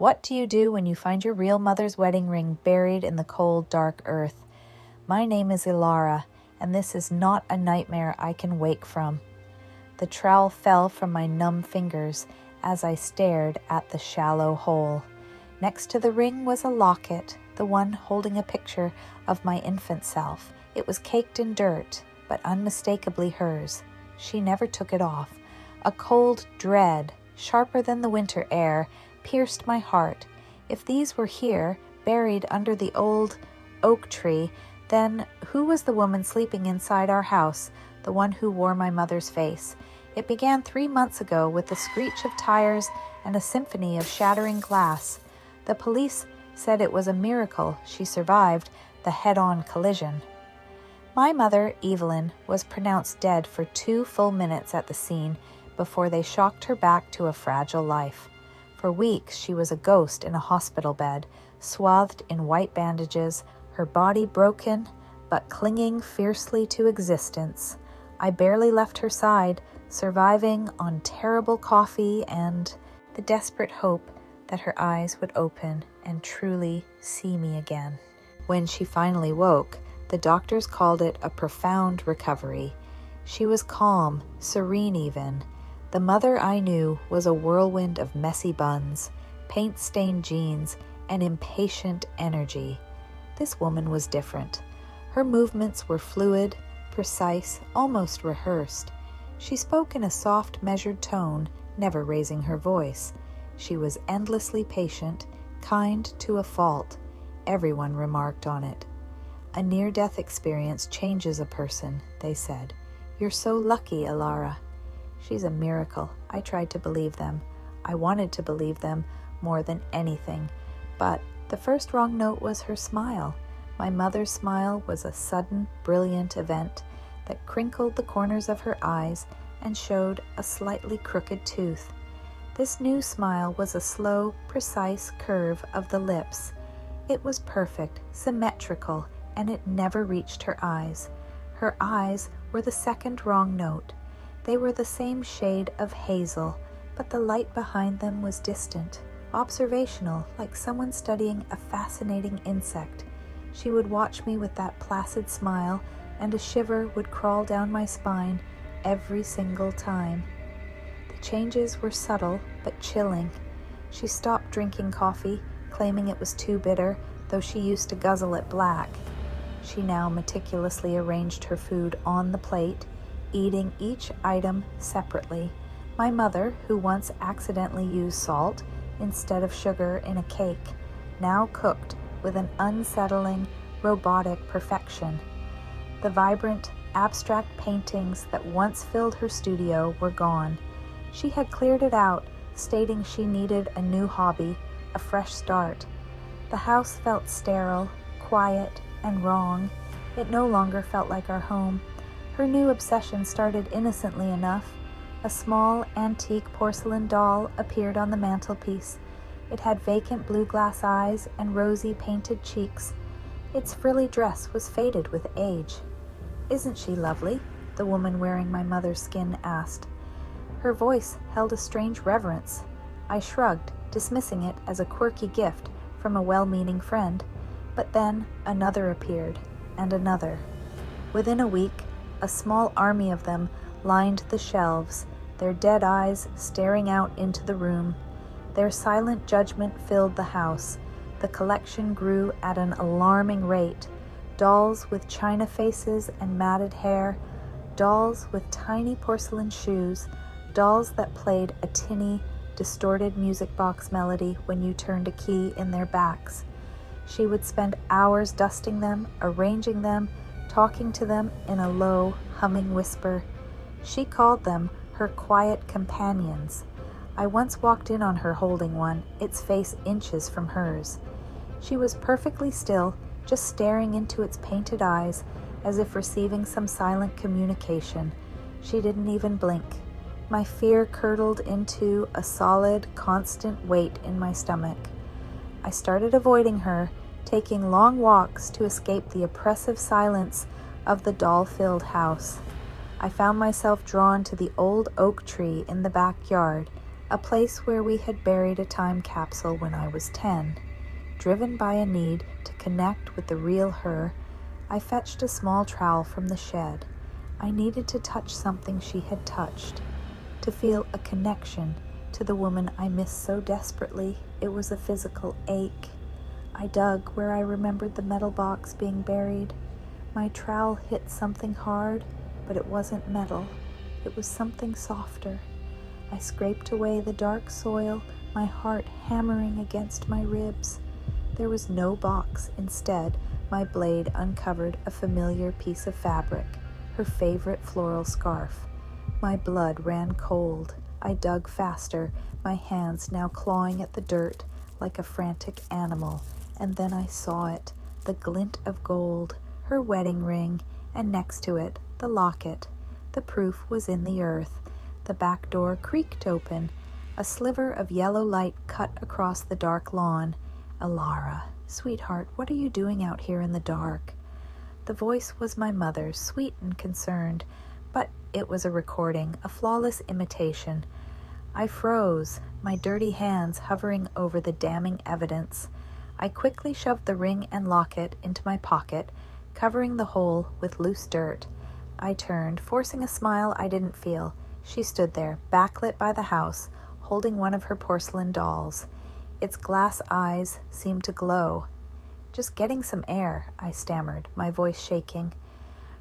What do you do when you find your real mother's wedding ring buried in the cold, dark earth? My name is Elara, and this is not a nightmare I can wake from. The trowel fell from my numb fingers as I stared at the shallow hole. Next to the ring was a locket, the one holding a picture of my infant self. It was caked in dirt, but unmistakably hers. She never took it off. A cold dread, sharper than the winter air, pierced my heart. If these were here, buried under the old oak tree, then who was the woman sleeping inside our house, the one who wore my mother's face? It began 3 months ago with the screech of tires and a symphony of shattering glass. The police said it was a miracle she survived the head-on collision. My mother, Evelyn, was pronounced dead for 2 full minutes at the scene before they shocked her back to a fragile life. For weeks, she was a ghost in a hospital bed, swathed in white bandages, her body broken, but clinging fiercely to existence. I barely left her side, surviving on terrible coffee and the desperate hope that her eyes would open and truly see me again. When she finally woke, the doctors called it a profound recovery. She was calm, serene even. The mother I knew was a whirlwind of messy buns, paint-stained jeans, and impatient energy. This woman was different. Her movements were fluid, precise, almost rehearsed. She spoke in a soft, measured tone, never raising her voice. She was endlessly patient, kind to a fault. Everyone remarked on it. A near-death experience changes a person, they said. You're so lucky, Elara. She's a miracle. I tried to believe them. I wanted to believe them more than anything. But the first wrong note was her smile. My mother's smile was a sudden, brilliant event that crinkled the corners of her eyes and showed a slightly crooked tooth. This new smile was a slow, precise curve of the lips. It was perfect, symmetrical, and it never reached her eyes. Her eyes were the second wrong note. They were the same shade of hazel, but the light behind them was distant, observational, like someone studying a fascinating insect. She would watch me with that placid smile, and a shiver would crawl down my spine every single time. The changes were subtle but chilling. She stopped drinking coffee, claiming it was too bitter, though she used to guzzle it black. She now meticulously arranged her food on the plate, eating each item separately. My mother, who once accidentally used salt instead of sugar in a cake, now cooked with an unsettling, robotic perfection. The vibrant, abstract paintings that once filled her studio were gone. She had cleared it out, stating she needed a new hobby, a fresh start. The house felt sterile, quiet, and wrong. It no longer felt like our home. Her new obsession started innocently enough. A small, antique porcelain doll appeared on the mantelpiece. It had vacant blue glass eyes and rosy painted cheeks. Its frilly dress was faded with age. "Isn't she lovely?" the woman wearing my mother's skin asked. Her voice held a strange reverence. I shrugged, dismissing it as a quirky gift from a well-meaning friend. But then another appeared, and another. Within a week, a small army of them lined the shelves, their dead eyes staring out into the room. Their silent judgment filled the house. The collection grew at an alarming rate. Dolls with china faces and matted hair, dolls with tiny porcelain shoes, dolls that played a tinny, distorted music box melody when you turned a key in their backs. She would spend hours dusting them, arranging them, talking to them in a low, humming whisper. She called them her quiet companions. I once walked in on her holding one, its face inches from hers. She was perfectly still, just staring into its painted eyes, as if receiving some silent communication. She didn't even blink. My fear curdled into a solid, constant weight in my stomach. I started avoiding her, taking long walks to escape the oppressive silence of the doll-filled house. I found myself drawn to the old oak tree in the backyard, a place where we had buried a time capsule when I was 10. Driven by a need to connect with the real her, I fetched a small trowel from the shed. I needed to touch something she had touched, to feel a connection to the woman I missed so desperately. It was a physical ache. I dug where I remembered the metal box being buried. My trowel hit something hard, but it wasn't metal. It was something softer. I scraped away the dark soil, my heart hammering against my ribs. There was no box. Instead, my blade uncovered a familiar piece of fabric, her favorite floral scarf. My blood ran cold. I dug faster, my hands now clawing at the dirt like a frantic animal, and then I saw it, the glint of gold, her wedding ring, and next to it, the locket. The proof was in the earth. The back door creaked open. A sliver of yellow light cut across the dark lawn. "Elara, sweetheart, what are you doing out here in the dark?" The voice was my mother's, sweet and concerned, but it was a recording, a flawless imitation. I froze, my dirty hands hovering over the damning evidence. I quickly shoved the ring and locket into my pocket, covering the hole with loose dirt. I turned, forcing a smile I didn't feel. She stood there, backlit by the house, holding one of her porcelain dolls. Its glass eyes seemed to glow. "Just getting some air," I stammered, my voice shaking.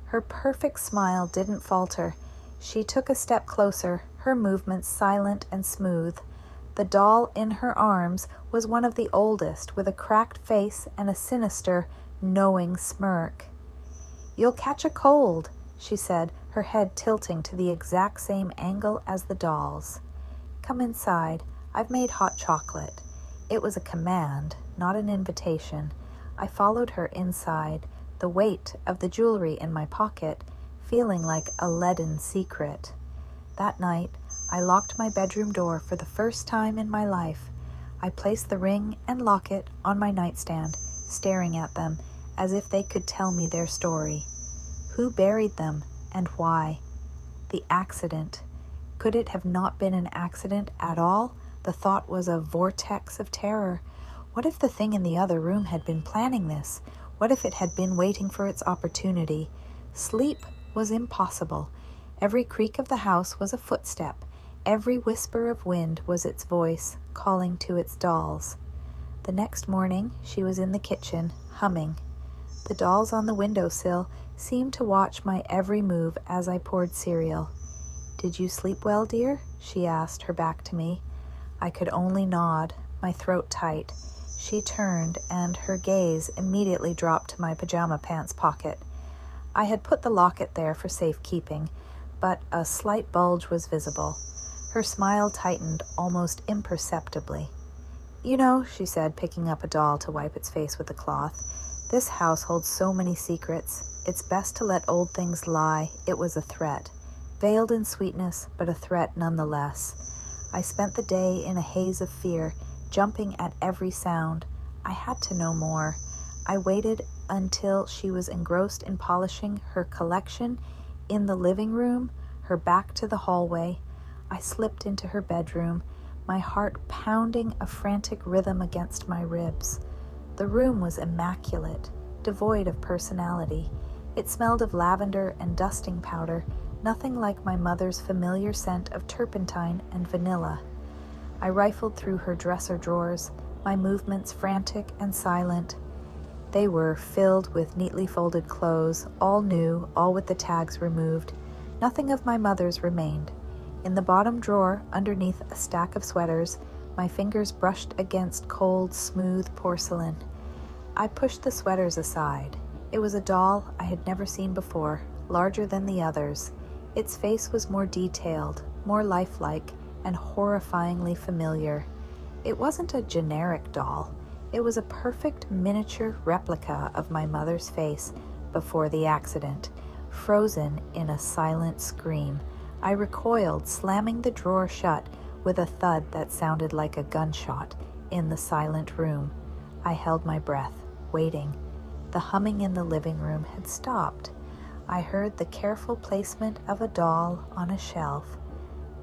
Her perfect smile didn't falter. She took a step closer, her movements silent and smooth. The doll in her arms was one of the oldest, with a cracked face and a sinister, knowing smirk. "You'll catch a cold," she said, her head tilting to the exact same angle as the doll's. "Come inside. I've made hot chocolate." It was a command, not an invitation. I followed her inside, the weight of the jewelry in my pocket feeling like a leaden secret. That night, I locked my bedroom door for the first time in my life. I placed the ring and locket on my nightstand, staring at them as if they could tell me their story. Who buried them and why? The accident. Could it have not been an accident at all? The thought was a vortex of terror. What if the thing in the other room had been planning this? What if it had been waiting for its opportunity? Sleep was impossible. Every creak of the house was a footstep. Every whisper of wind was its voice, calling to its dolls. The next morning, she was in the kitchen, humming. The dolls on the windowsill seemed to watch my every move as I poured cereal. "Did you sleep well, dear?" she asked, her back to me. I could only nod, my throat tight. She turned, and her gaze immediately dropped to my pajama pants pocket. I had put the locket there for safekeeping, but a slight bulge was visible. Her smile tightened almost imperceptibly. "You know," she said, picking up a doll to wipe its face with a cloth, "this house holds so many secrets. It's best to let old things lie." It was a threat, veiled in sweetness, but a threat nonetheless. I spent the day in a haze of fear, jumping at every sound. I had to know more. I waited until she was engrossed in polishing her collection in the living room, her back to the hallway. I slipped into her bedroom, my heart pounding a frantic rhythm against my ribs. The room was immaculate, devoid of personality. It smelled of lavender and dusting powder, nothing like my mother's familiar scent of turpentine and vanilla. I rifled through her dresser drawers, my movements frantic and silent. They were filled with neatly folded clothes, all new, all with the tags removed. Nothing of my mother's remained. In the bottom drawer, underneath a stack of sweaters, my fingers brushed against cold, smooth porcelain. I pushed the sweaters aside. It was a doll I had never seen before, larger than the others. Its face was more detailed, more lifelike, and horrifyingly familiar. It wasn't a generic doll. It was a perfect miniature replica of my mother's face before the accident, frozen in a silent scream. I recoiled, slamming the drawer shut with a thud that sounded like a gunshot in the silent room. I held my breath, waiting. The humming in the living room had stopped. I heard the careful placement of a doll on a shelf.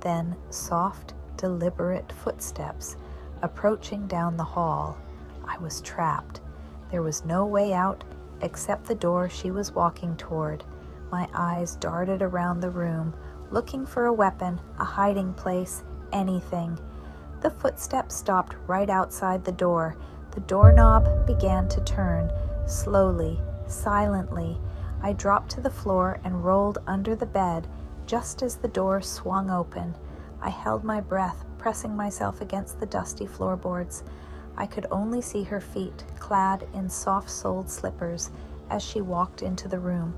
Then soft, deliberate footsteps approaching down the hall. I was trapped. There was no way out except the door she was walking toward. My eyes darted around the room, looking for a weapon, a hiding place, anything. The footsteps stopped right outside the door. The doorknob began to turn, slowly, silently. I dropped to the floor and rolled under the bed just as the door swung open. I held my breath, pressing myself against the dusty floorboards. I could only see her feet, clad in soft-soled slippers, as she walked into the room.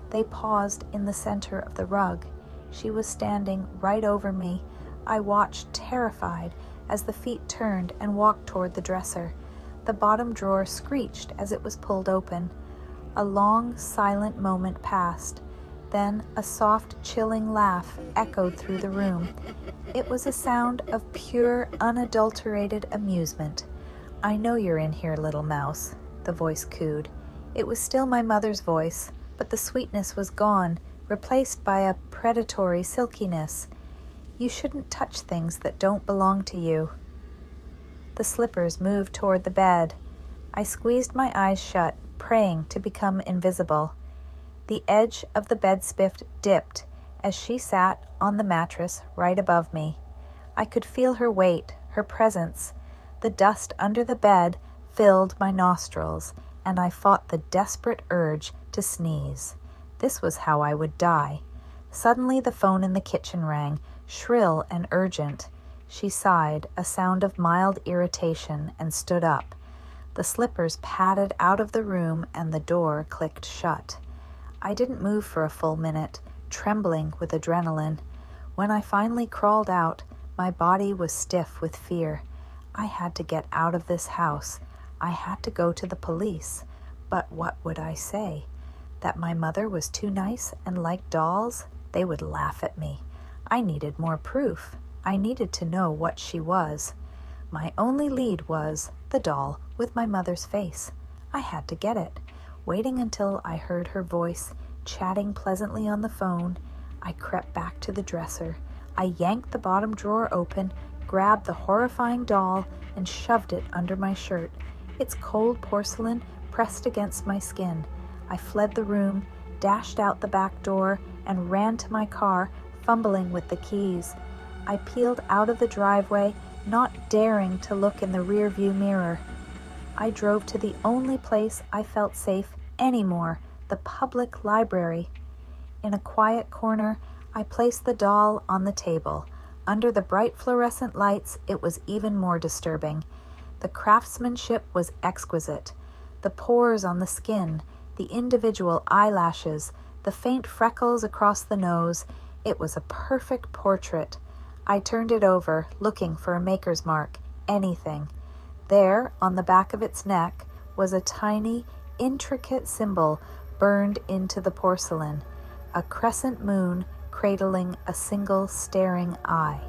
They paused in the center of the rug. She was standing right over me. I watched, terrified, as the feet turned and walked toward the dresser. The bottom drawer screeched as it was pulled open. A long, silent moment passed. Then a soft, chilling laugh echoed through the room. It was a sound of pure, unadulterated amusement. "I know you're in here, little mouse," the voice cooed. It was still my mother's voice, but the sweetness was gone, replaced by a predatory silkiness. "You shouldn't touch things that don't belong to you." The slippers moved toward the bed. I squeezed my eyes shut, praying to become invisible. The edge of the bedspiff dipped as she sat on the mattress right above me. I could feel her weight, her presence. The dust under the bed filled my nostrils, and I fought the desperate urge to sneeze. This was how I would die. Suddenly the phone in the kitchen rang, shrill and urgent. She sighed, a sound of mild irritation, and stood up. The slippers padded out of the room and the door clicked shut. I didn't move for a full minute, trembling with adrenaline. When I finally crawled out, my body was stiff with fear. I had to get out of this house. I had to go to the police. But what would I say? That my mother was too nice and liked dolls? They would laugh at me. I needed more proof. I needed to know what she was. My only lead was the doll with my mother's face. I had to get it. Waiting until I heard her voice, chatting pleasantly on the phone, I crept back to the dresser. I yanked the bottom drawer open, grabbed the horrifying doll, and shoved it under my shirt. Its cold porcelain pressed against my skin. I fled the room, dashed out the back door, and ran to my car, fumbling with the keys. I peeled out of the driveway, not daring to look in the rearview mirror. I drove to the only place I felt safe anymore, the public library. In a quiet corner, I placed the doll on the table. Under the bright fluorescent lights, it was even more disturbing. The craftsmanship was exquisite. The pores on the skin, the individual eyelashes, the faint freckles across the nose. It was a perfect portrait. I turned it over, looking for a maker's mark, anything. There, on the back of its neck, was a tiny, intricate symbol burned into the porcelain, a crescent moon cradling a single staring eye.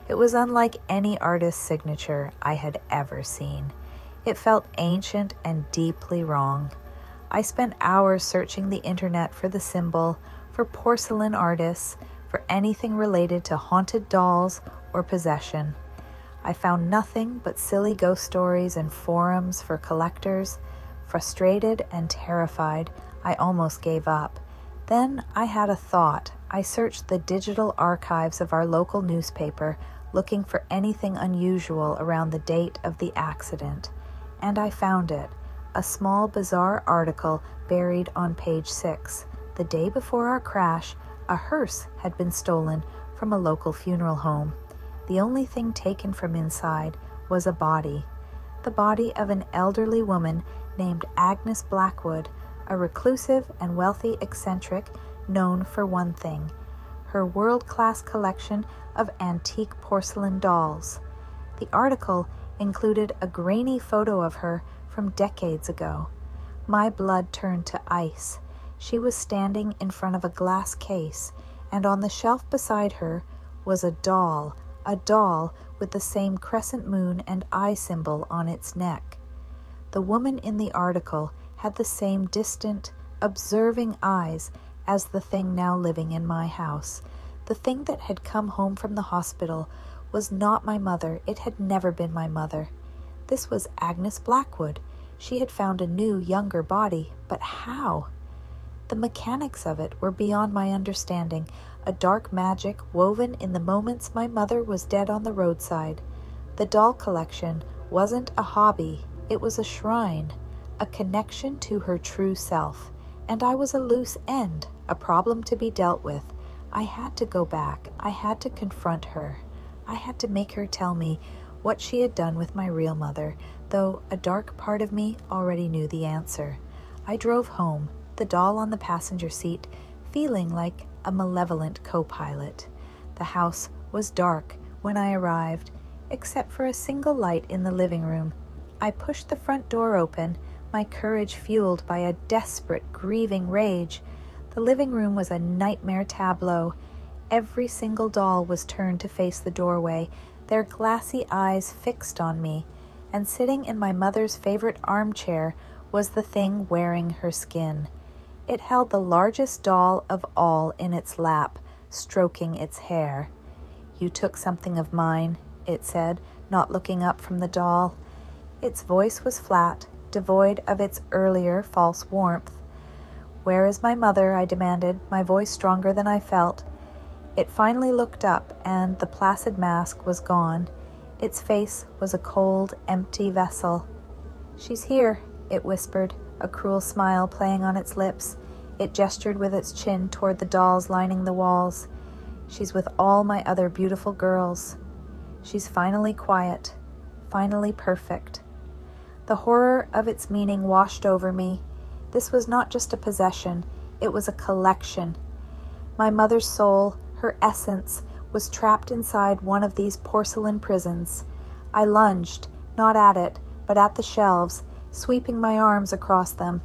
It was unlike any artist's signature I had ever seen. It felt ancient and deeply wrong. I spent hours searching the internet for the symbol, for porcelain artists, for anything related to haunted dolls or possession. I found nothing but silly ghost stories and forums for collectors. Frustrated and terrified, I almost gave up. Then I had a thought. I searched the digital archives of our local newspaper, looking for anything unusual around the date of the accident. And I found it, a small bizarre article buried on page 6. The day before our crash, a hearse had been stolen from a local funeral home. The only thing taken from inside was a body. The body of an elderly woman named Agnes Blackwood, a reclusive and wealthy eccentric known for one thing: her world-class collection of antique porcelain dolls. The article included a grainy photo of her from decades ago. My blood turned to ice. She was standing in front of a glass case, and on the shelf beside her was a doll with the same crescent moon and eye symbol on its neck. The woman in the article had the same distant, observing eyes as the thing now living in my house. The thing that had come home from the hospital was not my mother. It had never been my mother. This was Agnes Blackwood. She had found a new, younger body, but how? The mechanics of it were beyond my understanding, a dark magic woven in the moments my mother was dead on the roadside. The doll collection wasn't a hobby, it was a shrine, a connection to her true self, and I was a loose end, a problem to be dealt with. I had to go back, I had to confront her. I had to make her tell me what she had done with my real mother, though a dark part of me already knew the answer. I drove home, the doll on the passenger seat, feeling like a malevolent co-pilot. The house was dark when I arrived, except for a single light in the living room. I pushed the front door open, my courage fueled by a desperate, grieving rage. The living room was a nightmare tableau. Every single doll was turned to face the doorway, their glassy eyes fixed on me, and sitting in my mother's favorite armchair was the thing wearing her skin. It held the largest doll of all in its lap, stroking its hair. "You took something of mine," it said, not looking up from the doll. Its voice was flat, devoid of its earlier false warmth. "Where is my mother?" I demanded, my voice stronger than I felt. It finally looked up, and the placid mask was gone. Its face was a cold, empty vessel. "She's here," it whispered, a cruel smile playing on its lips. It gestured with its chin toward the dolls lining the walls. "She's with all my other beautiful girls. She's finally quiet, finally perfect." The horror of its meaning washed over me. This was not just a possession, it was a collection. My mother's soul, her essence, was trapped inside one of these porcelain prisons. I lunged, not at it, but at the shelves, sweeping my arms across them.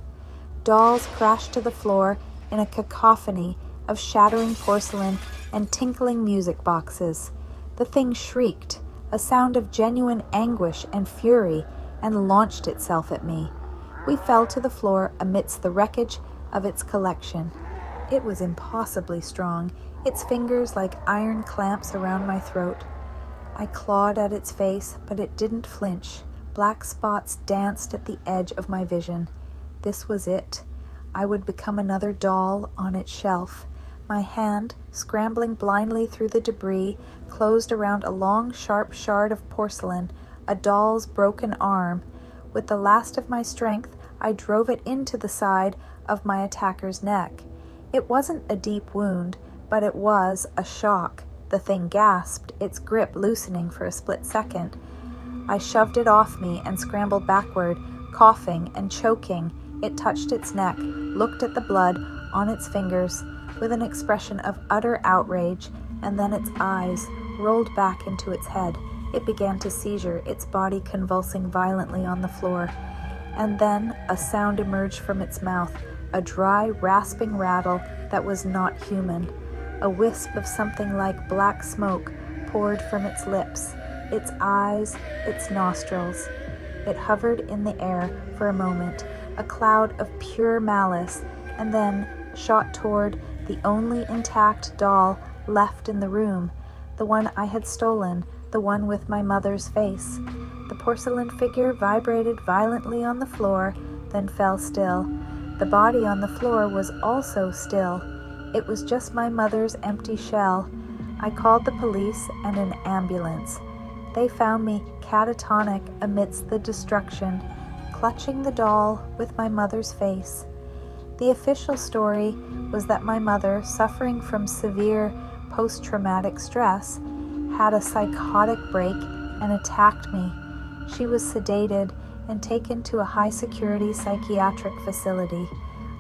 Dolls crashed to the floor in a cacophony of shattering porcelain and tinkling music boxes. The thing shrieked, a sound of genuine anguish and fury, and launched itself at me. We fell to the floor amidst the wreckage of its collection. It was impossibly strong, its fingers like iron clamps around my throat. I clawed at its face, but it didn't flinch. Black spots danced at the edge of my vision. This was it. I would become another doll on its shelf. My hand, scrambling blindly through the debris, closed around a long, sharp shard of porcelain, a doll's broken arm. With the last of my strength, I drove it into the side of my attacker's neck. It wasn't a deep wound, but it was a shock. The thing gasped, its grip loosening for a split second. I shoved it off me and scrambled backward, coughing and choking. It touched its neck, looked at the blood on its fingers with an expression of utter outrage, and then its eyes rolled back into its head. It began to seizure, its body convulsing violently on the floor. And then a sound emerged from its mouth, a dry, rasping rattle that was not human. A wisp of something like black smoke poured from its lips, its eyes, its nostrils. It hovered in the air for a moment, a cloud of pure malice, and then shot toward the only intact doll left in the room, the one I had stolen, the one with my mother's face. The porcelain figure vibrated violently on the floor, then fell still. The body on the floor was also still. It was just my mother's empty shell. I called the police and an ambulance. They found me catatonic amidst the destruction, clutching the doll with my mother's face. The official story was that my mother, suffering from severe post-traumatic stress, had a psychotic break and attacked me. She was sedated and taken to a high-security psychiatric facility.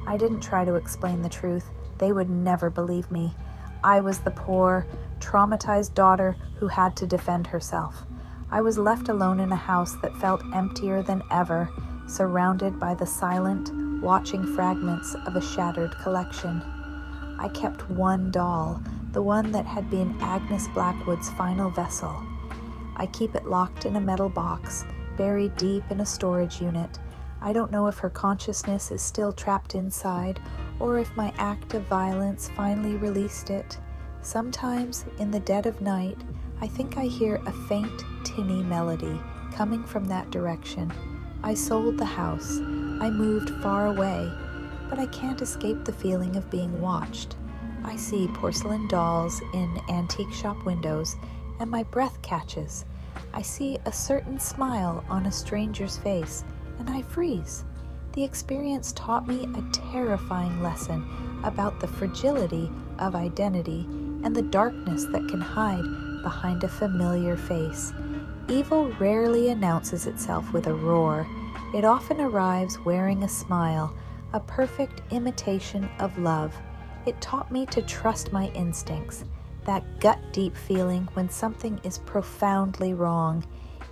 I didn't try to explain the truth. They would never believe me. I was the poor, traumatized daughter who had to defend herself. I was left alone in a house that felt emptier than ever, surrounded by the silent, watching fragments of a shattered collection. I kept one doll, the one that had been Agnes Blackwood's final vessel. I keep it locked in a metal box, buried deep in a storage unit. I don't know if her consciousness is still trapped inside, or if my act of violence finally released it. Sometimes, in the dead of night, I think I hear a faint, tinny melody coming from that direction. I sold the house. I moved far away, but I can't escape the feeling of being watched. I see porcelain dolls in antique shop windows, and my breath catches. I see a certain smile on a stranger's face, and I freeze. The experience taught me a terrifying lesson about the fragility of identity and the darkness that can hide behind a familiar face. Evil rarely announces itself with a roar. It often arrives wearing a smile, a perfect imitation of love. It taught me to trust my instincts, that gut-deep feeling when something is profoundly wrong,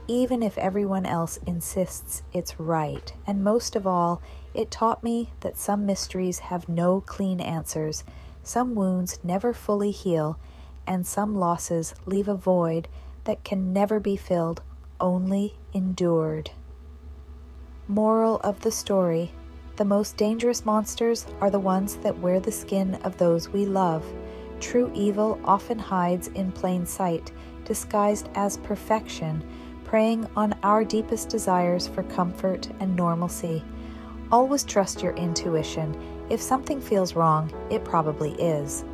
even if everyone else insists it's right. And most of all, it taught me that some mysteries have no clean answers, some wounds never fully heal, and some losses leave a void that can never be filled, only endured. Moral of the story: the most dangerous monsters are the ones that wear the skin of those we love. True evil often hides in plain sight, disguised as perfection, preying on our deepest desires for comfort and normalcy. Always trust your intuition. If something feels wrong, it probably is.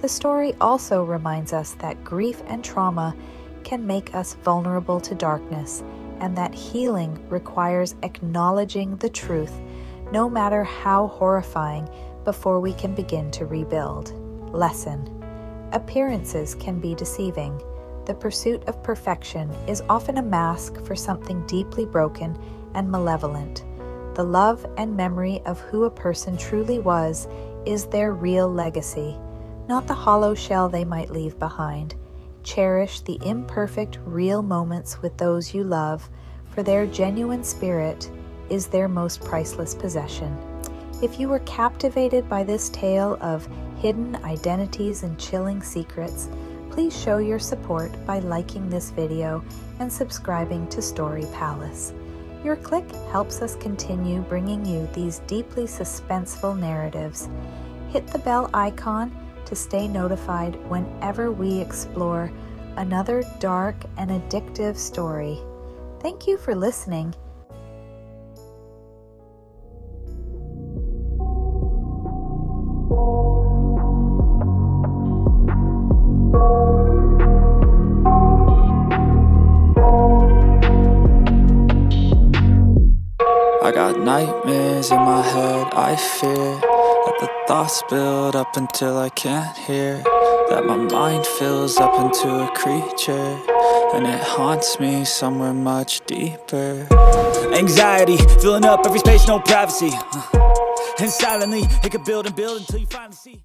The story also reminds us that grief and trauma can make us vulnerable to darkness, and that healing requires acknowledging the truth, no matter how horrifying, before we can begin to rebuild. Lesson: appearances can be deceiving. The pursuit of perfection is often a mask for something deeply broken and malevolent. The love and memory of who a person truly was is their real legacy, not the hollow shell they might leave behind. Cherish the imperfect, real moments with those you love, for their genuine spirit is their most priceless possession. If you were captivated by this tale of hidden identities and chilling secrets, please show your support by liking this video and subscribing to Story Palace. Your click helps us continue bringing you these deeply suspenseful narratives. Hit the bell icon to stay notified whenever we explore another dark and addictive story. Thank you for listening. I got nightmares in my head, I fear that the thoughts build up until I can't hear, that my mind fills up into a creature, and it haunts me somewhere much deeper. Anxiety, filling up every space, no privacy, and silently, it could build and build until you finally see.